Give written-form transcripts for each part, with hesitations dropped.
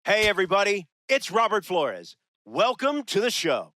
Hey, everybody, it's Robert Flores. Welcome to the show.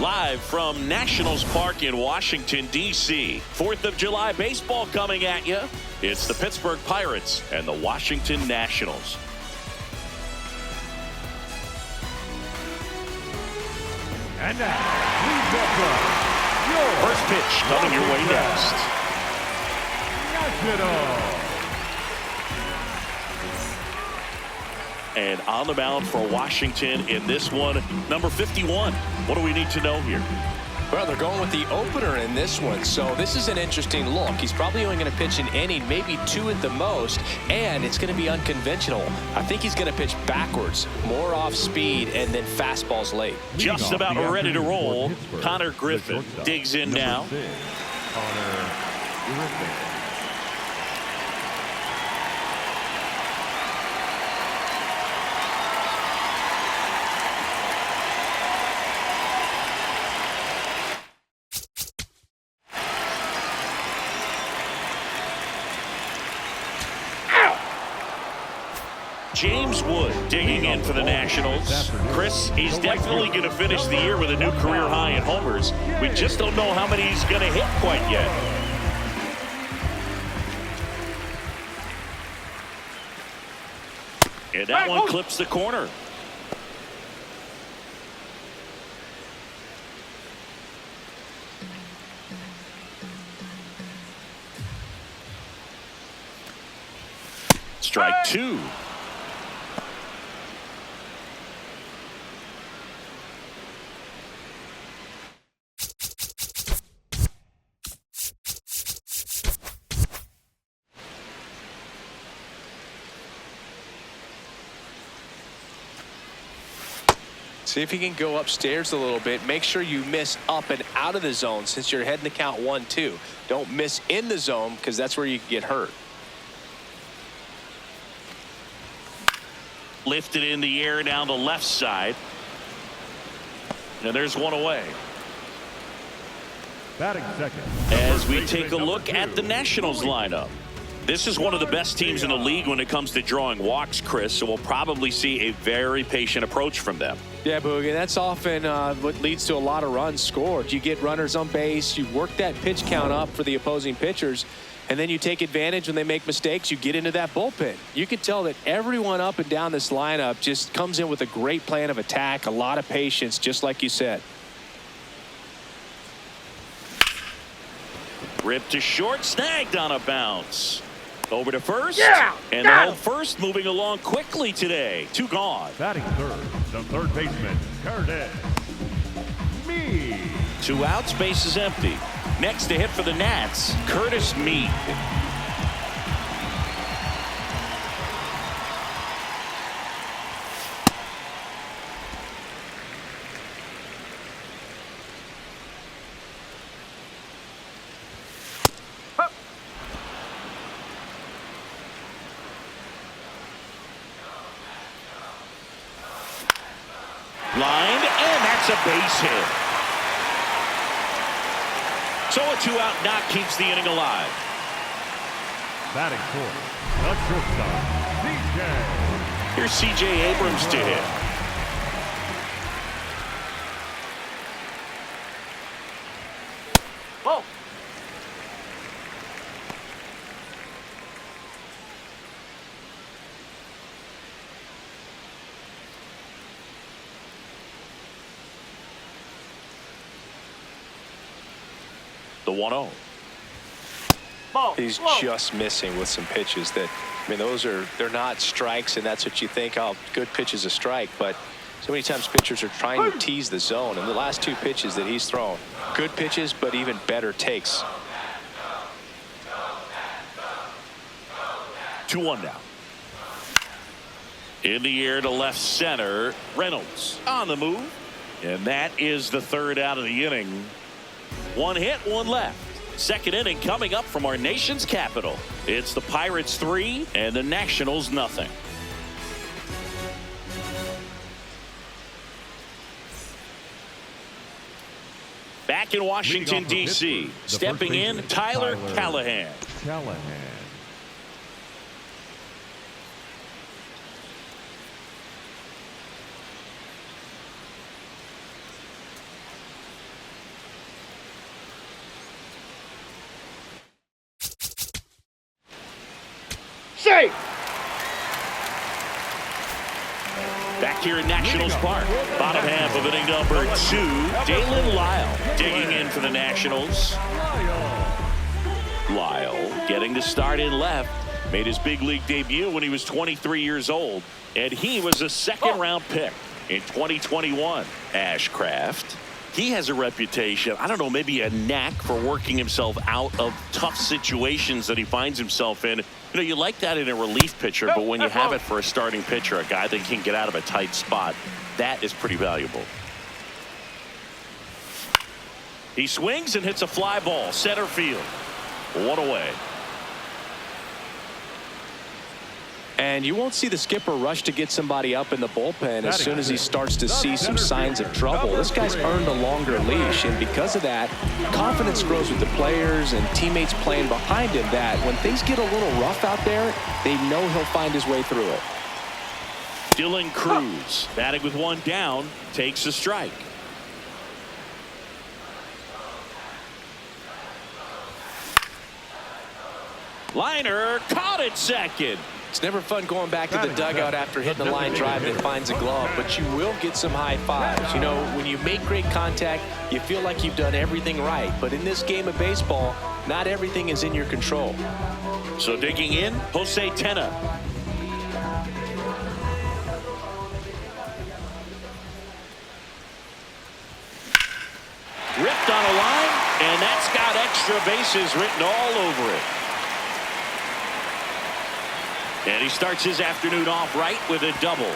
Live from Nationals Park in Washington, D.C. 4th of July baseball coming at you. It's the Pittsburgh Pirates and the Washington Nationals. And now, please welcome your First pitch coming your way next. Nationals. And on the mound for Washington in this one, number 51. What do we need to know here? Well, they're going with the opener in this one, so this is an interesting look. He's probably only going to pitch an inning, maybe two at the most, and it's going to be unconventional. I think he's going to pitch backwards, more off speed, and then fastballs late. Just about ready to roll. Connor Griffin digs in now. Connor Griffin. James Wood digging in for the Nationals. Chris, he's definitely going to finish the year with a new career high in homers. We just don't know how many he's going to hit quite yet. And that one clips the corner. Strike two. See if you can go upstairs a little bit. Make sure you miss up and out of the zone since you're heading to count 1-2. Don't miss in the zone because that's where you get hurt. Lifted in the air down the left side. And there's one away. Batting second. As we take a look at the Nationals lineup. This is one of the best teams in the league when it comes to drawing walks, Chris, so we'll probably see a very patient approach from them. Yeah, Boogie, that's often what leads to a lot of runs scored. You get runners on base, you work that pitch count up for the opposing pitchers, and then you take advantage when they make mistakes. You get into that bullpen. You can tell that everyone up and down this lineup just comes in with a great plan of attack, a lot of patience, just like you said. Ripped to short, snagged on a bounce. Over to first. Yeah! And the home first moving along quickly today. Two gone. Batting third, the third baseman, Curtis Mead. 2 outs, base is empty. Next to hit for the Nats, Curtis Mead. Lined, and that's a base hit. So a 2-out knock keeps the inning alive. Batting fourth, the shortstop, C.J. Here's C.J. Abrams to hit. Whoa. The 1-0. He's just missing with some pitches that, I mean, they're not strikes, and that's what you think, oh, good pitch is a strike, but so many times pitchers are trying to tease the zone, and the last 2 pitches that he's thrown, good pitches, but even better takes. 2-1 now. In the air to left center, Reynolds on the move, and that is the 3rd out of the inning. 1 hit, 1 left. 2nd inning coming up from our nation's capital. It's the Pirates 3 and the Nationals nothing. Back in Washington, D.C., stepping in, Tyler Callahan. Safe. Back here in Nationals Park, bottom half of inning number 2, Dalen Lyle digging in for the Nationals. Lyle getting the start in left, made his big league debut when he was 23 years old, and he was a 2nd-round pick in 2021. Ashcraft, he has a reputation, I don't know, maybe a knack for working himself out of tough situations that he finds himself in. You know, you like that in a relief pitcher, but when you have it for a starting pitcher, a guy that can get out of a tight spot, that is pretty valuable. He swings and hits a fly ball, center field. 1 away. And you won't see the skipper rush to get somebody up in the bullpen as soon as he starts to see some signs of trouble. This guy's earned a longer leash, and because of that, confidence grows with the players and teammates playing behind him that when things get a little rough out there, they know he'll find his way through it. Dylan Cruz, batting with 1 down, takes a strike. Liner caught at second. It's never fun going back to the dugout after hitting a line drive that finds a glove, but you will get some high fives. You know, when you make great contact, you feel like you've done everything right. But in this game of baseball, not everything is in your control. So digging in, Jose Tena. Ripped on a line, and that's got extra bases written all over it. And he starts his afternoon off right with a double.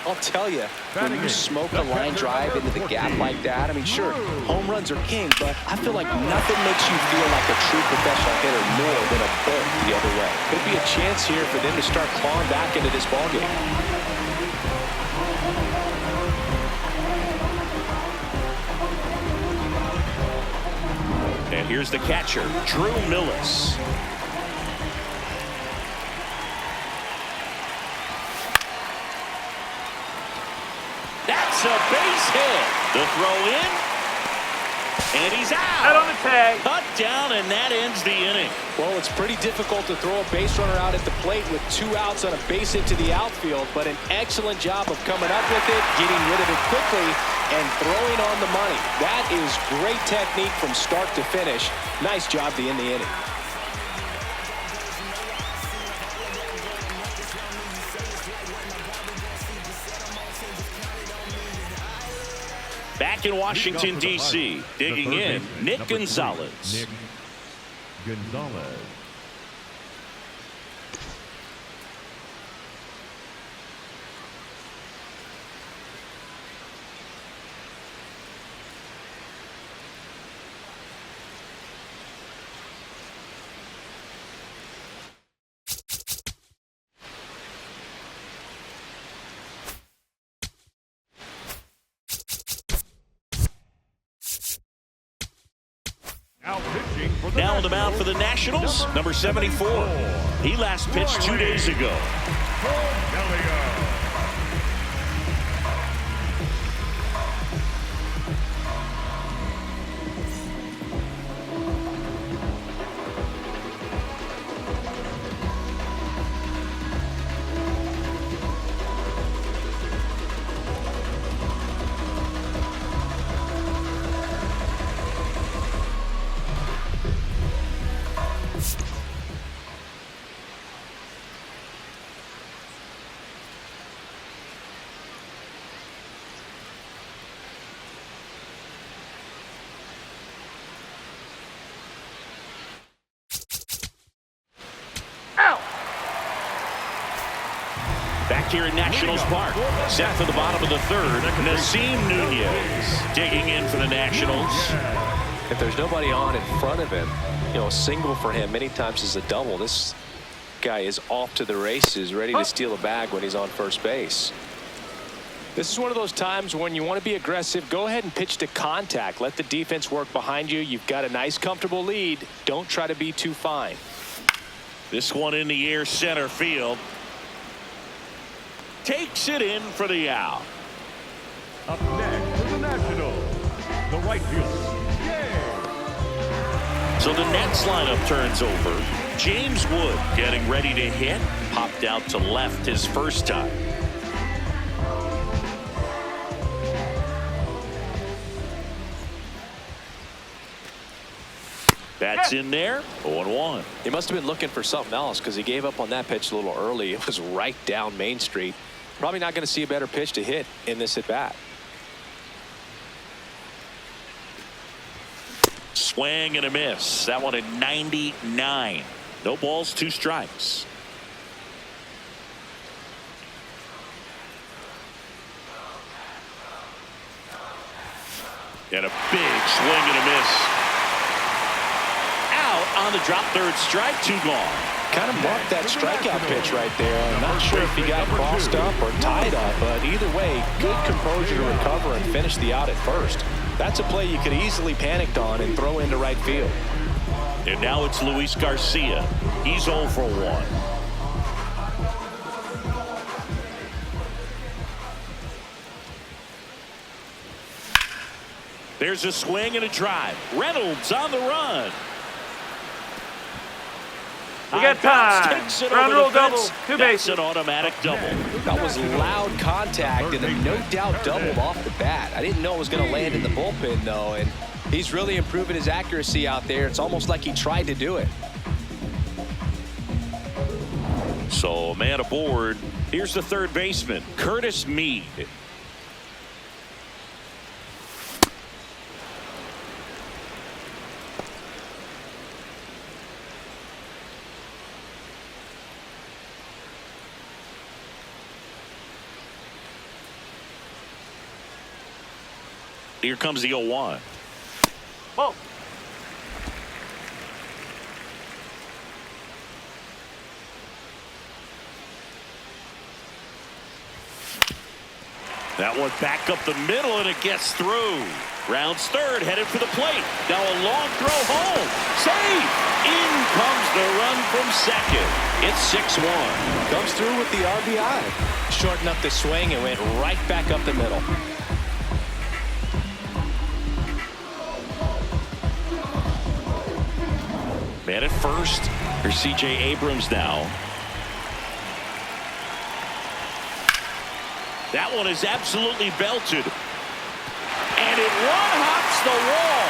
I'll tell you, when you smoke a line drive into the gap like that, I mean, sure, home runs are king, but I feel like nothing makes you feel like a true professional hitter more than a bolt the other way. Could be a chance here for them to start clawing back into this ballgame. And here's the catcher, Drew Millis. That's a base hit. The throw in. And he's out. Out on the tag. Cut down, and that ends the inning. Well, it's pretty difficult to throw a base runner out at the plate with 2 outs on a base hit to the outfield, but an excellent job of coming up with it, getting rid of it quickly, and throwing on the money. That is great technique from start to finish. Nice job to end the inning. Back in Washington, D.C., digging in, Nick Gonzalez. Nick Gonzalez. Now on the mound for the Nationals, number 74. He last pitched 2 days ago. Back here at Nationals Park, set for the bottom of the third, Nasim Nunez digging in for the Nationals. If there's nobody on in front of him, you know, a single for him many times is a double. This guy is off to the races, ready to steal a bag when he's on first base. This is one of those times when you want to be aggressive. Go ahead and pitch to contact. Let the defense work behind you. You've got a nice, comfortable lead. Don't try to be too fine. This one in the air, center field. Takes it in for the out. Up next for the Nationals, the right fielder. So the Nets lineup turns over. James Wood getting ready to hit. Popped out to left his first time. That's in there. 0-1. He must have been looking for something else because he gave up on that pitch a little early. It was right down Main Street. Probably not going to see a better pitch to hit in this at bat. Swing and a miss. That one at 99. No balls, 2 strikes. And a big swing and a miss. Out on the drop, third strike, 2 gone. Kind of marked that strikeout pitch right there. I'm not sure if he got crossed up or tied up, but either way, good composure to recover and finish the out at first. That's a play you could easily panicked on and throw into right field. And now it's Luis Garcia. He's 0 for 1. There's a swing and a drive. Reynolds on the run. We got time. Ground rule double. 2 bases. That's an automatic double. That was loud contact and a no doubt doubled off the bat. I didn't know it was going to land in the bullpen though, and he's really improving his accuracy out there. It's almost like he tried to do it. So a man aboard. Here's the third baseman, Curtis Mead. Here comes the 0-1. Ball. That one back up the middle, and it gets through. Rounds third, headed for the plate. Now a long throw home. Save! In comes the run from second. It's 6-1. Comes through with the RBI. Shortened up the swing and went right back up the middle. Man at first. Here's C.J. Abrams now. That one is absolutely belted. And it one-hops the wall.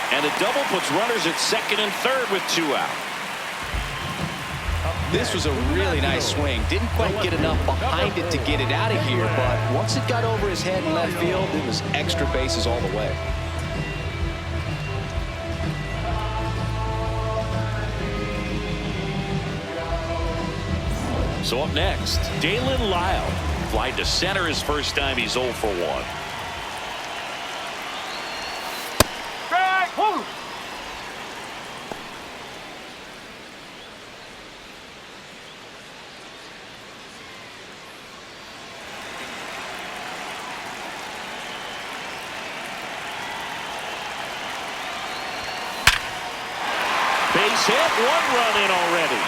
And a double puts runners at second and third with 2 out. This was a really nice swing. Didn't quite get enough behind it to get it out of here, but once it got over his head in left field, it was extra bases all the way. So up next, Dalen Lyle. Flied to center his first time. He's 0 for 1. Base hit, 1 run in already.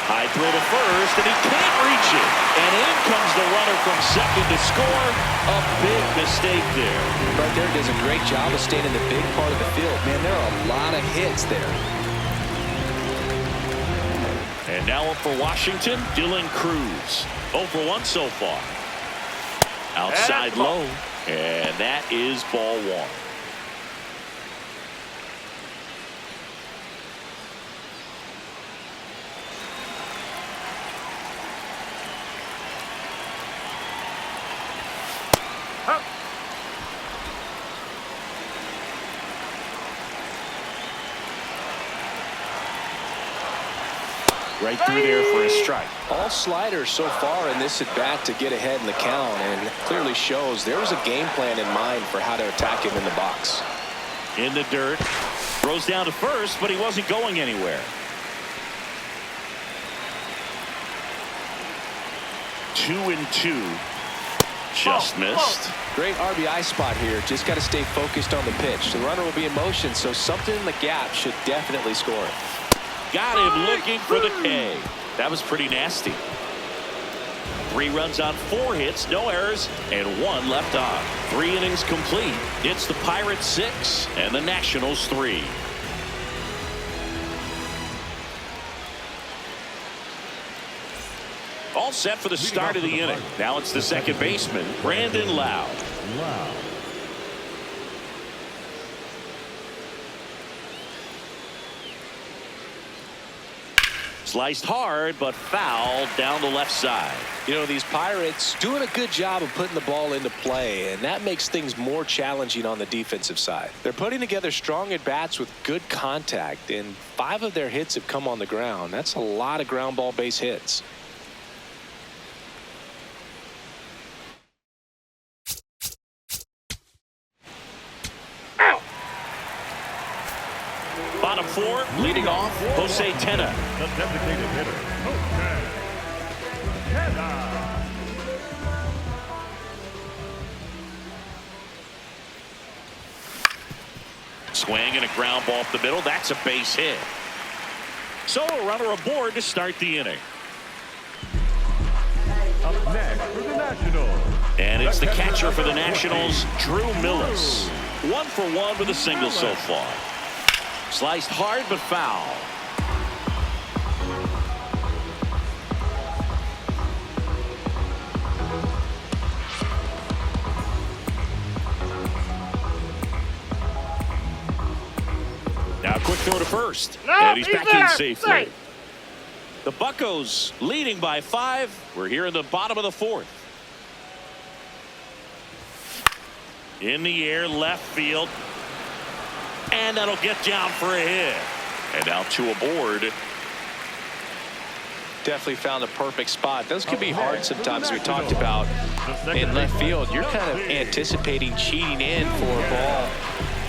High throw to first, and he can't reach it. And in comes the runner from second to score. A big mistake there. Right there does a great job of staying in the big part of the field. Man, there are a lot of hits there. And now up for Washington, Dylan Cruz. 0 for 1 so far. Outside low, and that is ball 1. Right through there for a strike. All sliders so far in this at bat to get ahead in the count, and clearly shows there was a game plan in mind for how to attack him in the box. In the dirt, throws down to first, but he wasn't going anywhere. 2-2. Just missed. Great RBI spot here. Just got to stay focused on the pitch. The runner will be in motion, so something in the gap should definitely score. Got him looking for the K. That was pretty nasty. 3 runs on 4 hits, no errors, and 1 left on. 3 innings complete. It's the Pirates 6 and the Nationals 3. All set for the start of the inning. Now it's the second baseman, Brandon Lowe. Sliced hard, but fouled down the left side. You know, these Pirates doing a good job of putting the ball into play, and that makes things more challenging on the defensive side. They're putting together strong at-bats with good contact, and 5 of their hits have come on the ground. That's a lot of ground ball base hits. Bottom 4, leading off, Jose Tena. The designated hitter, Jose Tena. Swing and a ground ball up the middle. That's a base hit. So a runner aboard to start the inning. Up next for the Nationals. And it's the catcher for the Nationals, Drew Millis. 1 for 1 with a single so far. Sliced hard but foul. Now a quick throw to first. And he's back in safely. The Buccos leading by 5. We're here in the bottom of the 4th. In the air, left field. And that'll get down for a hit. And now 2 aboard. Definitely found a perfect spot. Those can be hard sometimes. We talked about in left field. You're kind of anticipating cheating in for a ball.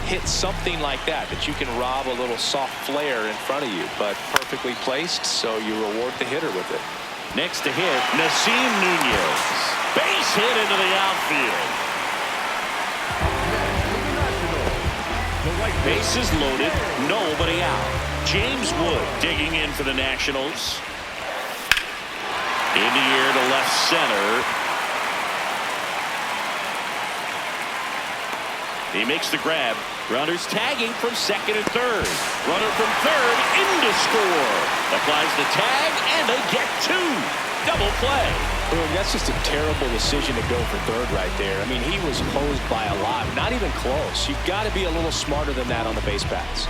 Hit something like that you can rob a little soft flare in front of you, but perfectly placed, so you reward the hitter with it. Next to hit, Nasim Nunez. Base hit into the outfield. Bases loaded, nobody out. James Wood digging in for the Nationals. In the air to left center. He makes the grab. Runners tagging from second and third. Runner from third in to score. Applies the tag, and they get two. Double play. Boom, that's just a terrible decision to go for third right there. I mean, he was hosed by a lot. Not even close. You've got to be a little smarter than that on the base paths.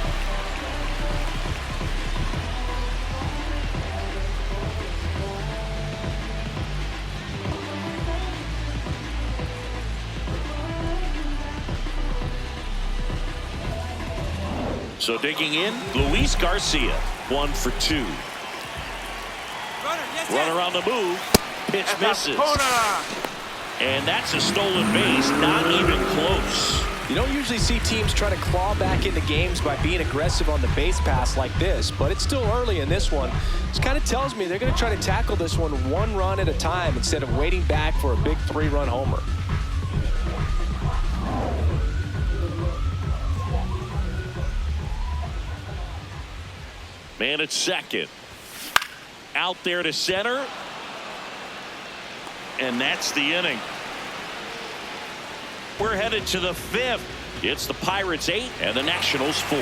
So digging in, Luis Garcia, 1 for 2. Runner on the move. Pitch misses. And that's a stolen base, not even close. You don't usually see teams try to claw back into games by being aggressive on the base pass like this, but it's still early in this one. This kind of tells me they're going to try to tackle this one run at a time instead of waiting back for a big 3-run homer. Man at second. Out there to center. And that's the inning. We're headed to the 5th. It's the Pirates 8 and the Nationals 4.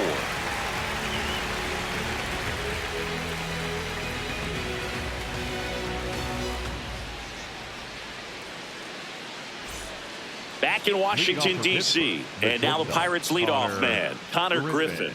Back in Washington, D.C. And now the Pirates leadoff man, Connor Griffin.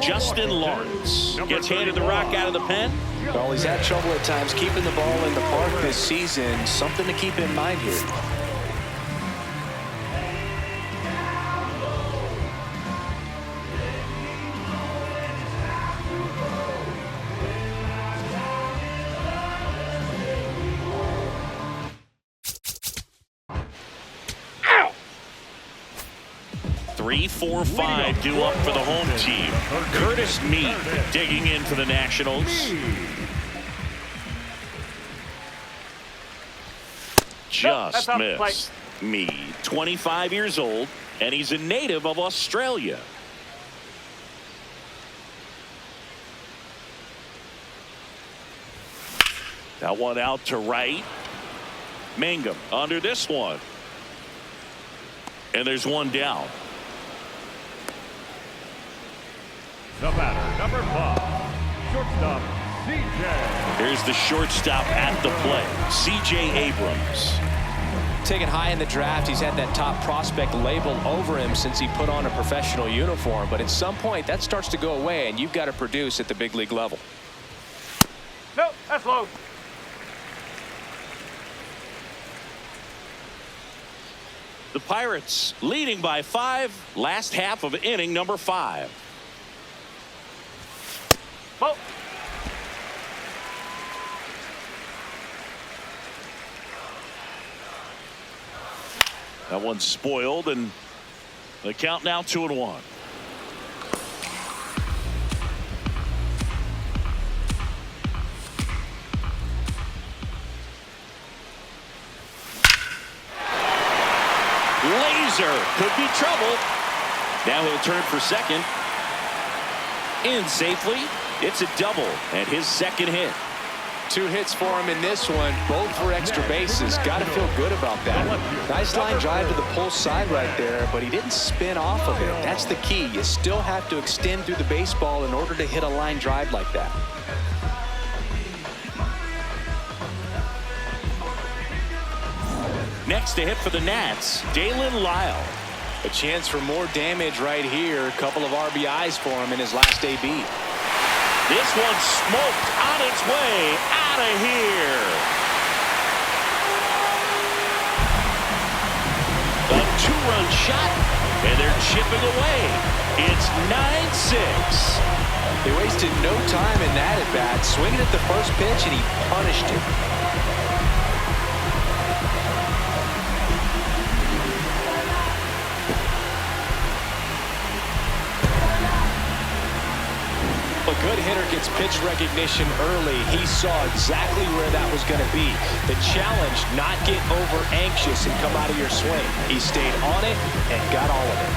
Justin Lawrence gets handed the rock out of the pen. Well, he's had trouble at times keeping the ball in the park this season. Something to keep in mind here. Three, 4, 5 due up for the home team. Curtis Mead digging in for the Nationals. Just missed. Mead, 25 years old, and he's a native of Australia. That one out to right. Mangum under this one. And there's one down. The batter, number 5, shortstop, C.J. Here's the shortstop at the plate, C.J. Abrams. Taken high in the draft, he's had that top prospect label over him since he put on a professional uniform. But at some point, that starts to go away, and you've got to produce at the big league level. Nope, that's low. The Pirates leading by 5, last half of inning number 5. Ball. That one's spoiled, and the count now 2-1. Laser could be trouble. Now he'll turn for second. In safely. It's a double and his second hit. 2 hits for him in this one, both for extra bases. Got to feel good about that. Nice line drive to the pull side right there, but he didn't spin off of it. That's the key. You still have to extend through the baseball in order to hit a line drive like that. Next to hit for the Nats, Dalen Lyle. A chance for more damage right here. A couple of RBIs for him in his last AB. This one smoked on its way out of here. A two-run shot, and they're chipping away. It's 9-6. They wasted no time in that at-bat. Swinging at the first pitch, and he punished it. A good hitter gets pitch recognition early. He saw exactly where that was going to be. The challenge, not get over anxious and come out of your swing. He stayed on it and got all of it.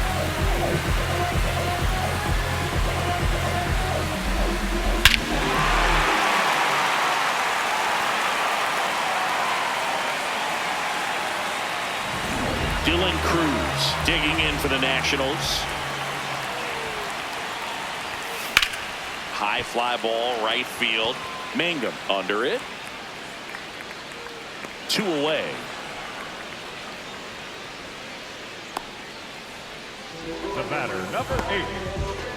Dylan Cruz digging in for the Nationals. High fly ball, right field. Mangum under it. 2 away. The batter, number 8,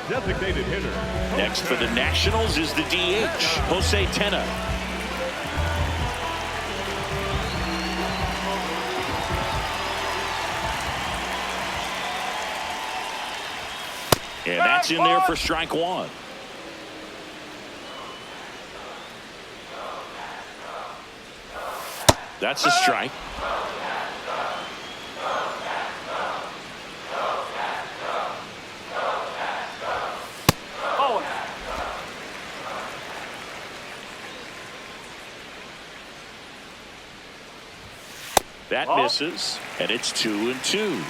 designated hitter. Next for the Nationals is the DH, Jose Tena. And that's in there for strike 1. That's a strike. That misses, and it's 2-2.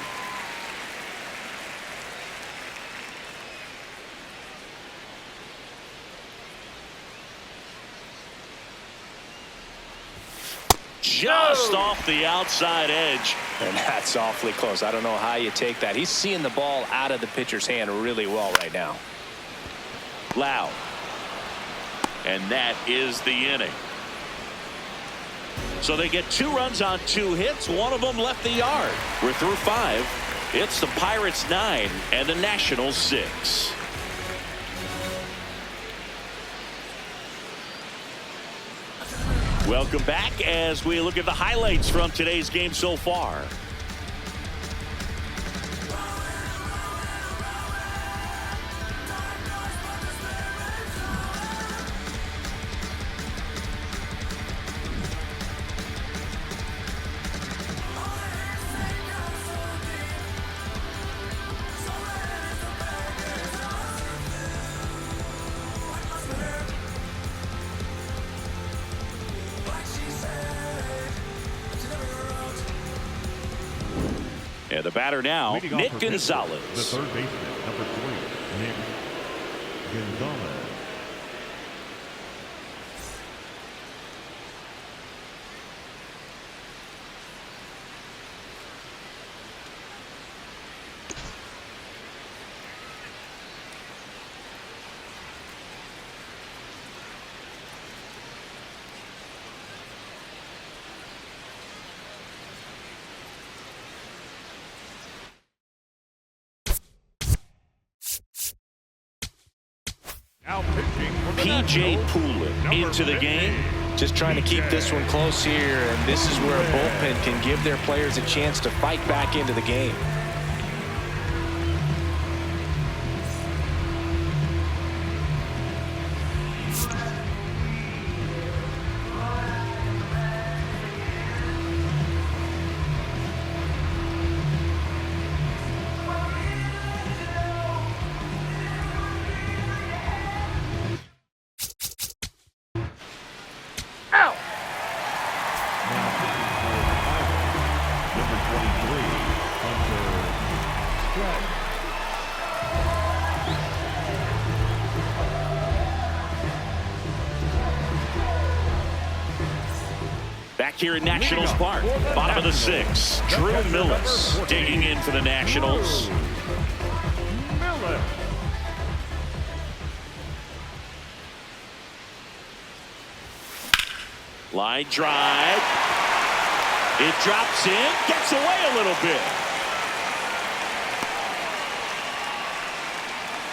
Just off the outside edge. And that's awfully close. I don't know how you take that. He's seeing the ball out of the pitcher's hand really well right now. Loud. And that is the inning. So they get 2 runs on 2 hits. One of them left the yard. We're through 5. It's the Pirates 9 and the Nationals 6. Welcome back as we look at the highlights from today's game so far. And the batter now, Nick Gonzalez. The third baseman, number 3, Nick Gonzalez. P.J. Poulin into the game. Just trying to keep this one close here, and this is where a bullpen can give their players a chance to fight back into the game. Back here at Nationals Park, bottom of the 6th, Drew Millis digging in for the Nationals. Line drive. It drops in, gets away a little bit.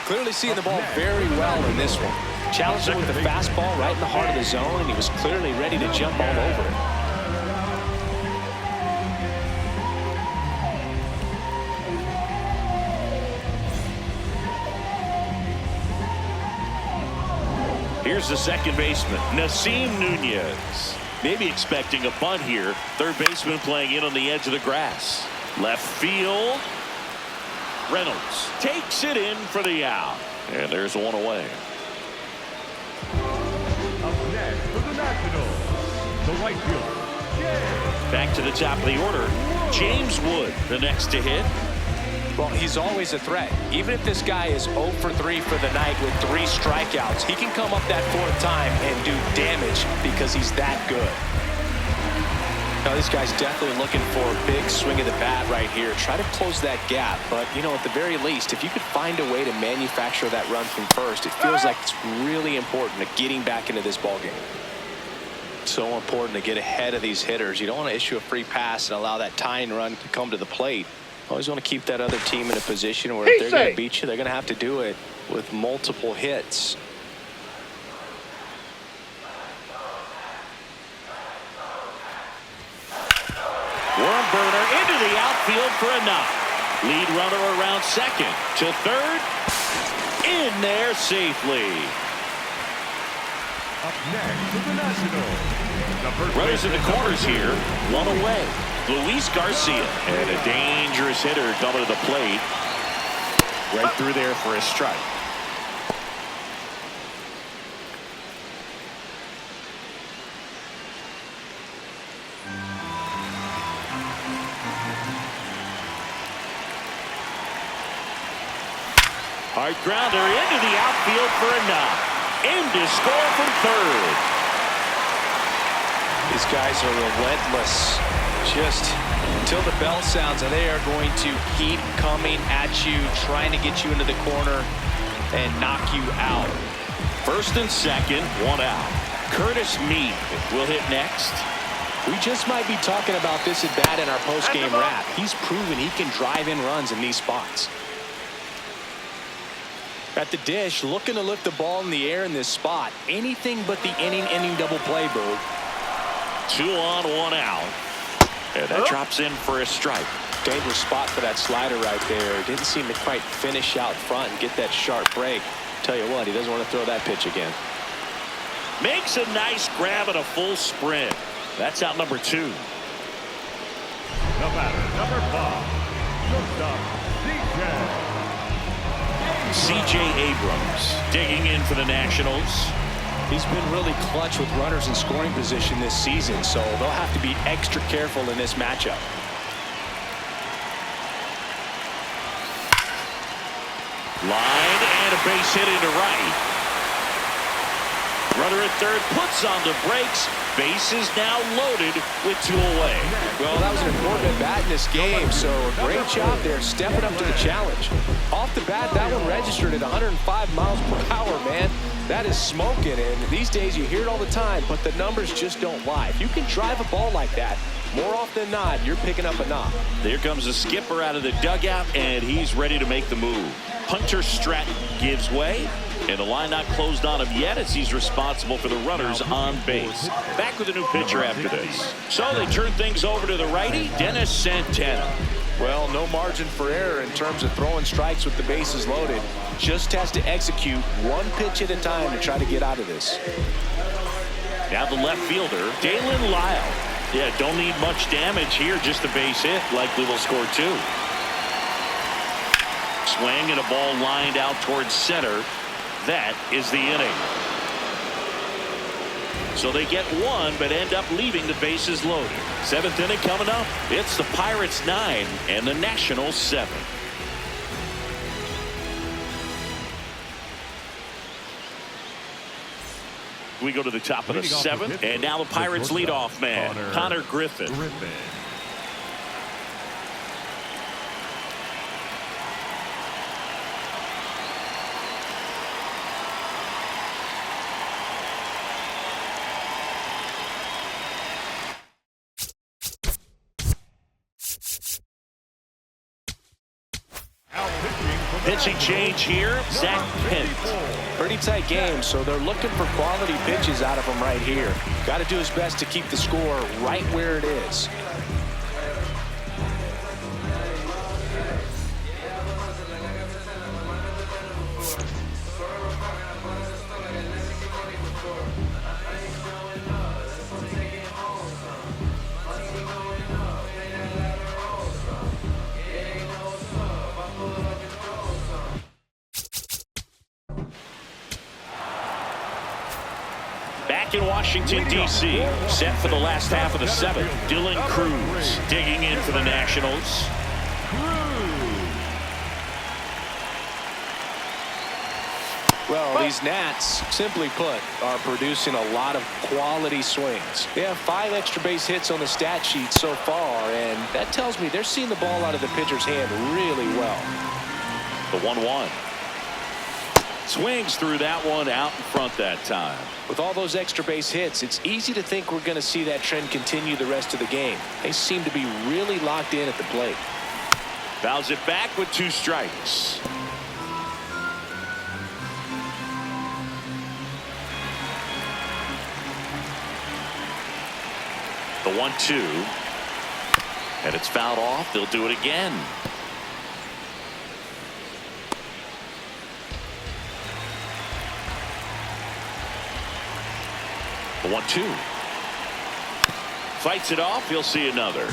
Clearly seeing the ball very well in this one. Challenged him with the fastball right in the heart of the zone, and he was clearly ready to jump all over it. Here's the second baseman, Nasim Nunez. Maybe expecting a bunt here. Third baseman playing in on the edge of the grass. Left field. Reynolds takes it in for the out. And there's one away. Up next for the Nationals, the right fielder, James. Back to the top of the order. James Wood, the next to hit. Well, he's always a threat. Even if this guy is 0 for 3 for the night with 3 strikeouts, he can come up that 4th time and do damage because he's that good. Now, this guy's definitely looking for a big swing of the bat right here. Try to close that gap. But, you know, at the very least, if you could find a way to manufacture that run from first, it feels like it's really important to getting back into this ballgame. So important to get ahead of these hitters. You don't want to issue a free pass and allow that tying run to come to the plate. Always want to keep that other team in a position where if they're going to beat you, they're going to have to do it with multiple hits. Worm burner into the outfield for a knock. Lead runner around second to third. In there safely. Up next for the Nationals, the first Runners in the baseman, corners here. One away. Luis Garcia. And a dangerous hitter coming to the plate. Right through there for a strike. Hard grounder into the outfield for a knock. In to score from third. These guys are relentless. Just until the bell sounds, and they are going to keep coming at you, trying to get you into the corner and knock you out. First and second, one out. Curtis Mead will hit next. We just might be talking about this at bat in our post-game wrap. He's proven he can drive in runs in these spots. At the dish, looking to lift the ball in the air in this spot. Anything but the inning double play, Boo. 2 on, 1 out. And that drops in for a strike. Dangerous spot for that slider right there. Didn't seem to quite finish out front and get that sharp break. Tell you what, he doesn't want to throw that pitch again. Makes a nice grab and a full sprint. That's out number 2. the batter, number 5, C.J. Abrams digging in for the Nationals. He's been really clutch with runners in scoring position this season, so they'll have to be extra careful in this matchup. Line and a base hit into right. Runner at third puts on the brakes. Base is now loaded with 2 away. Well, that was an important at bat in this game, so a great job there stepping up to the challenge. Off the bat, that one registered at 105 miles per hour, man. That is smoking, and these days you hear it all the time, but the numbers just don't lie. If you can drive a ball like that, more often than not, you're picking up a knock. There comes the skipper out of the dugout, and he's ready to make the move. Hunter Stratton gives way, and the line not closed on him yet as he's responsible for the runners on base. Back with a new pitcher after this. So they turn things over to the righty, Dennis Santana. Well, no margin for error in terms of throwing strikes with the bases loaded. Just has to execute one pitch at a time to try to get out of this. Now the left fielder, Dalen Lyle. Yeah, don't need much damage here, just a base hit. Likely will score 2. Swing and a ball lined out towards center. That is the inning. So they get 1, but end up leaving the bases loaded. 7th inning coming up. It's the Pirates 9 and the Nationals 7. We go to the top of the 7th, and now the Pirates leadoff man, Connor Griffin. Out pitching from pitching change here. Zach Pent. Pretty tight game, so they're looking for quality pitches out of him right here. Got to do his best to keep the score right where it is. Back in Washington, D.C., set for the last half of the seventh. Dylan Cruz digging in for the Nationals. Well, these Nats, simply put, are producing a lot of quality swings. They have 5 extra base hits on the stat sheet so far, and that tells me they're seeing the ball out of the pitcher's hand really well. The 1-1. Swings through that one out in front that time. With all those extra base hits, it's easy to think we're going to see that trend continue the rest of the game. They seem to be really locked in at the plate. Fouls it back with 2 strikes. The 1-2. And it's fouled off. They'll do it again. The 1-2. Fights it off. He'll see another.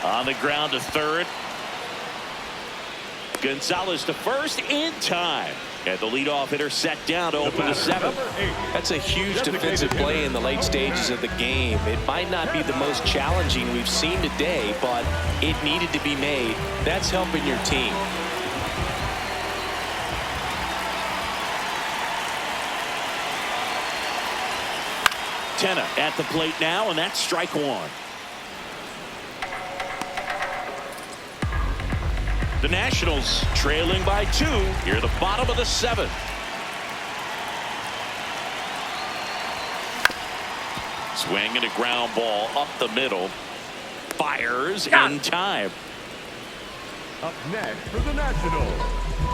On the ground to third. Gonzalez to first in time. And the leadoff hitter set down to open the 7th. That's a huge defensive play in the late stages of the game. It might not be the most challenging we've seen today, but it needed to be made. That's helping your team. Tenna at the plate now, and that's strike 1. The Nationals trailing by 2 here at the bottom of the 7th. Swing and a ground ball up the middle. Fires in time. Up next for the Nationals,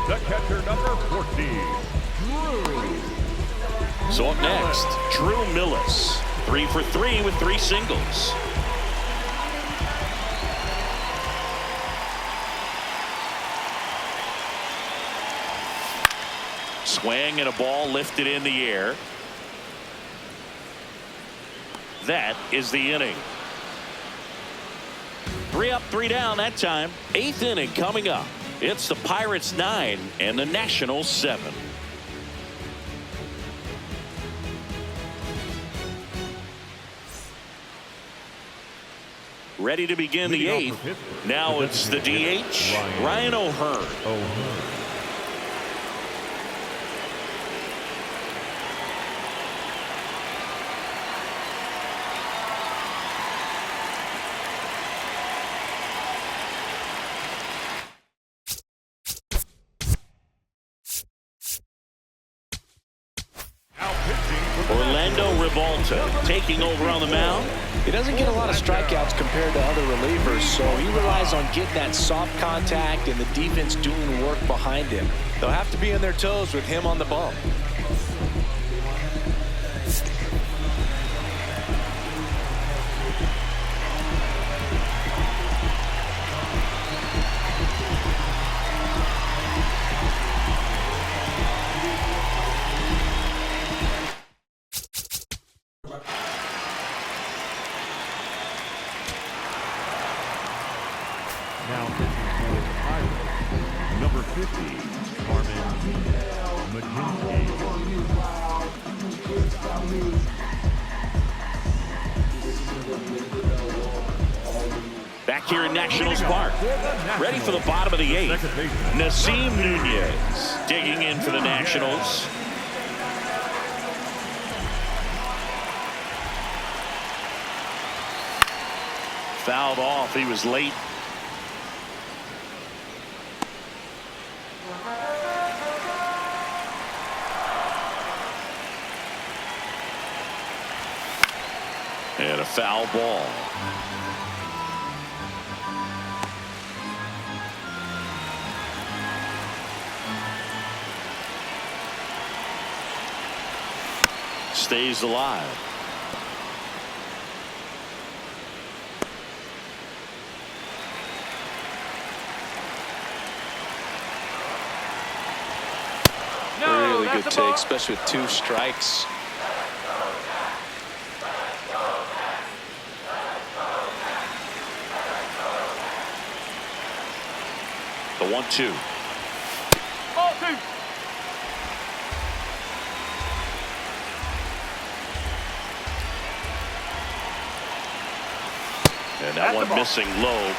the catcher number 14, Drew. So up next, Drew Millis. 3 for 3 with 3 singles. Swing and a ball lifted in the air. That is the inning. 3 up, 3 down that time. 8th inning coming up. It's the Pirates 9 and the Nationals 7. Ready to begin the 8th. Now it's the DH, Ryan O'Hearn. Orlando Rivalta taking over on the mound. He doesn't get a lot of strikeouts compared to other relievers, so he relies on getting that soft contact and the defense doing work behind him. They'll have to be on their toes with him on the bump. Now pitching for the Pirates, number 50, Carmen McGinty. Back here in Nationals Park. Ready for the bottom of the 8th. Nasim Nunez digging in for the Nationals. fouled off. He was late. And a foul ball. Stays alive. Really good take, especially with 2 strikes. The 1-2. And that one missing low.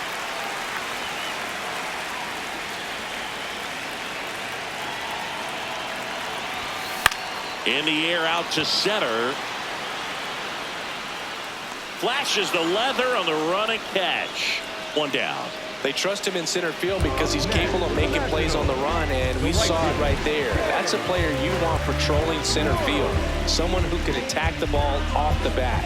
In the air out to center. Flashes the leather on the run and catch. 1 down. They trust him in center field because he's capable of making plays on the run, and we saw it right there. That's a player you want patrolling center field. Someone who can attack the ball off the bat.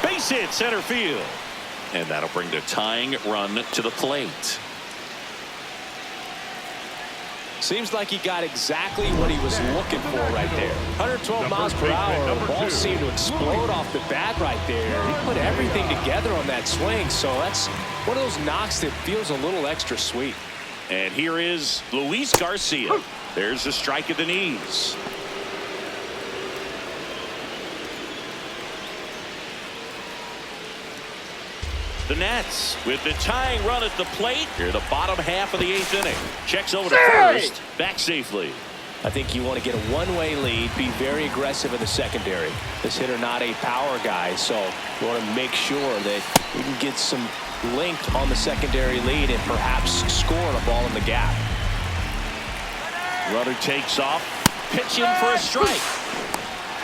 Base hit center field. And that'll bring the tying run to the plate. Seems like he got exactly what he was looking for right there. 112 miles per hour. The ball seemed to explode off the bat right there. He put everything together on that swing, so that's one of those knocks that feels a little extra sweet. And here is Luis Garcia. There's a strike at the knees. The Nats with the tying run at the plate. Here, the bottom half of the 8th inning. Checks over to first. Back safely. I think you want to get a one-way lead, be very aggressive in the secondary. This hitter not a power guy, so you want to make sure that you can get some length on the secondary lead and perhaps score a ball in the gap. Runner takes off. Pitch in for a strike.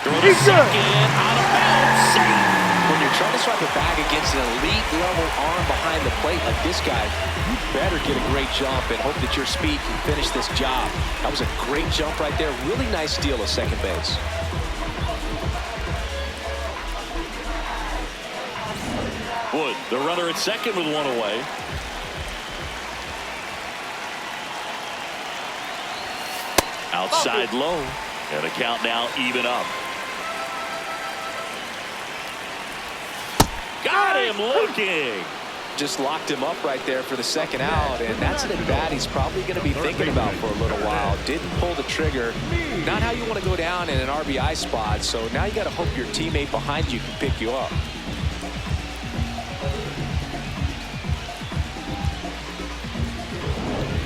Throw to second. Out of bounds. Safe. When you're trying to strike a bag against an elite level arm behind the plate like this guy, you better get a great jump and hope that your speed can finish this job. That was a great jump right there. Really nice steal at second base. Wood, the runner at second with 1 away. Outside low. And the count now even up. Got him looking. Just locked him up right there for the second out, and that's an at-bat he's probably going to be thinking about for a little while. Didn't pull the trigger. Not how you want to go down in an RBI spot, so now you got to hope your teammate behind you can pick you up.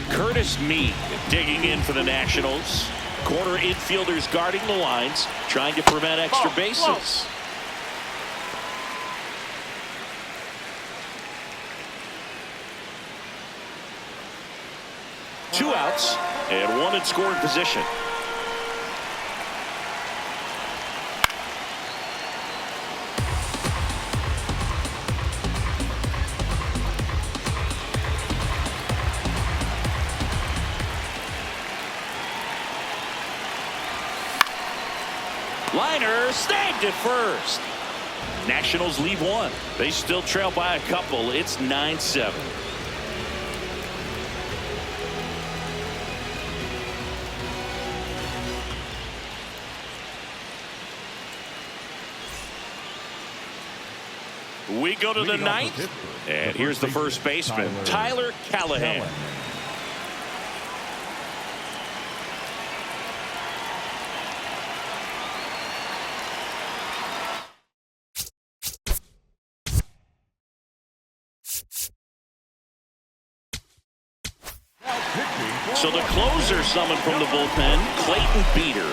Curtis Mead digging in for the Nationals. Corner infielders guarding the lines, trying to prevent extra bases. Two outs and 1 in scoring position. Liner snagged at first. Nationals leave 1. They still trail by a couple. It's 9-7. We go to the 9th, and here's the first baseman, Tyler Callahan. So the closer summoned from the bullpen, Clayton Beeter.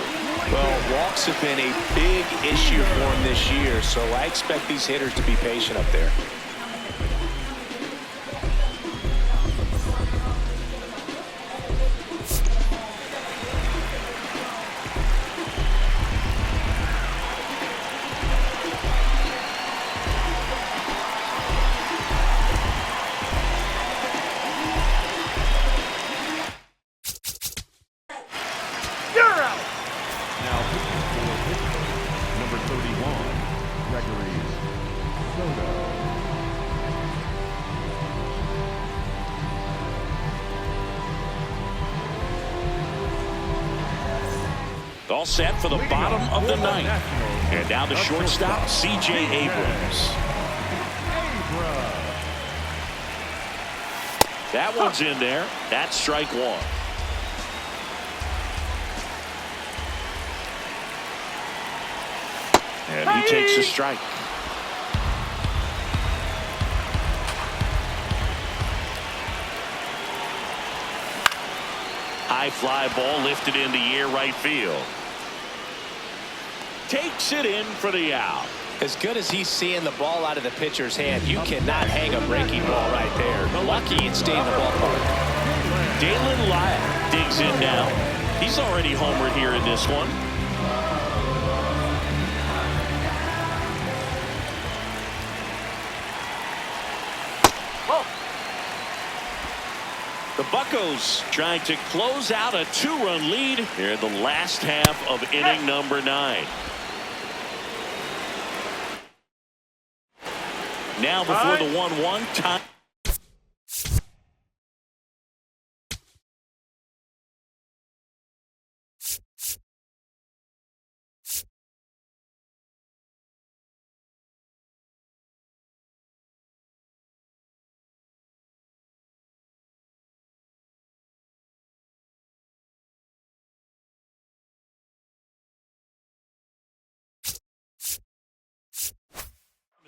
Well, walks have been a big issue for him this year, so I expect these hitters to be patient up there. series. Soto. All set for the bottom of the ninth. And now the shortstop, C.J. Abrams. That one's in there. That's strike one. And he takes a strike. High fly ball lifted in the air right field. Takes it in for the out. As good as he's seeing the ball out of the pitcher's hand, you cannot hang a breaking ball right there. Lucky it stayed in the ballpark. Dalen Lyle digs in now. He's already homered here in this one. The Buccos trying to close out a 2-run lead here in the last half of inning number 9. Now before the 1-1 time.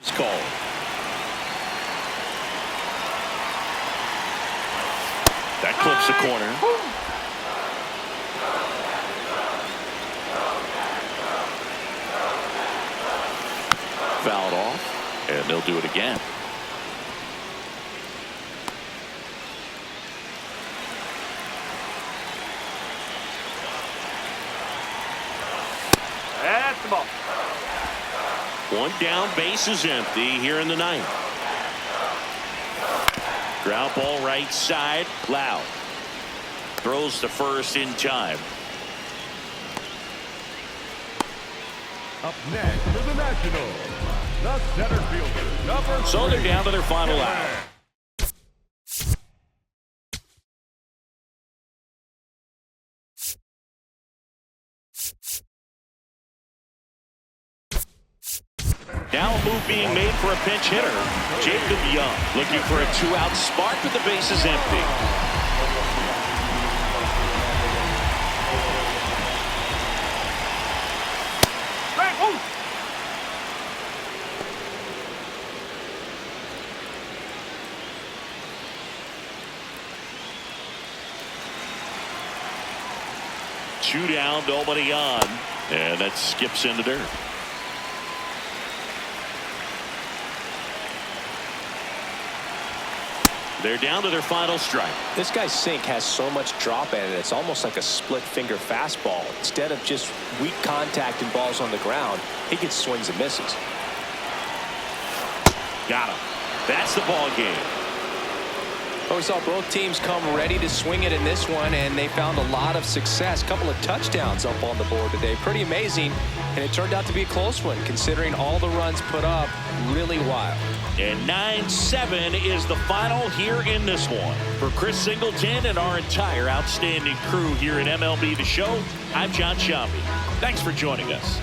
Is called. That clips the corner. Fouled off, and they'll do it again. That's the ball. One down, base is empty here in the 9th. Ground ball right side, Loud. Throws to first in time. Up next for the Nationals, the center fielder, number 3. So they're down to their final out. Now a move being made for a pinch hitter. Jacob Young looking for a 2-out spark, but the base is empty. Two down, nobody on, and that skips into dirt. They're down to their final strike. This guy's sink has so much drop in it, it's almost like a split finger fastball. Instead of just weak contact and balls on the ground, he gets swings and misses. Got him. That's the ball game. Well, we saw both teams come ready to swing it in this one, and they found a lot of success. A couple of touchdowns up on the board today. Pretty amazing, and it turned out to be a close one, considering all the runs put up. Really wild. And 9-7 is the final here in this one. For Chris Singleton and our entire outstanding crew here at MLB The Show, I'm John Sciambi. Thanks for joining us.